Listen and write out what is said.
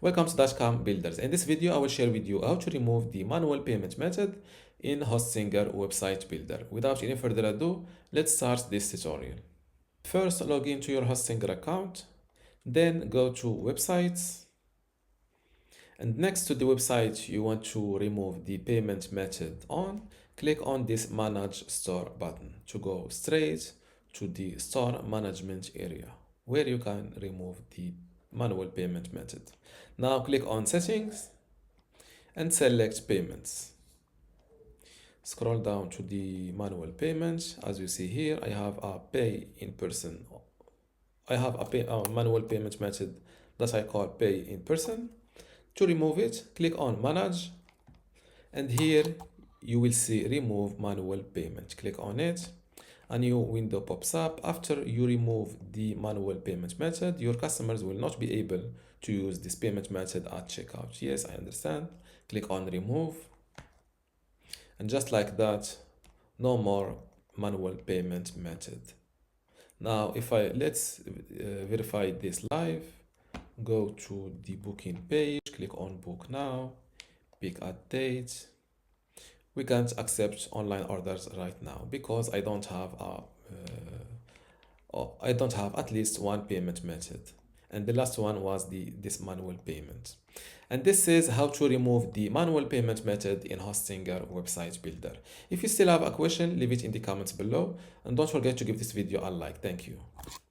Welcome to dotcom builders. In this video, I will share with you how to remove the manual payment method in Hostinger website builder. Without any further ado, let's start this tutorial. First, log into your Hostinger account, then go to websites, and next to the website you want to remove the payment method on, click on this manage store button to go straight to the store management area where you can remove the manual payment method. Now click on settings and select payments. Scroll down to the manual payments. As you see here, I have a pay in person. I have a manual payment method that I call pay in person. To remove it, click on manage, and here you will see remove manual payment. Click on it. A new window pops up. After you remove the manual payment method, your customers will not be able to use this payment method at checkout. Yes, I understand. Click on remove, and just like that, no more manual payment method. Now if let's verify this live, go to the booking page, click on book now, pick a date. We can't accept online orders right now because I don't have at least one payment method, and the last one was this manual payment. And this is how to remove the manual payment method in Hostinger website builder. If you still have a question, leave it in the comments below, and don't forget to give this video a like. Thank you.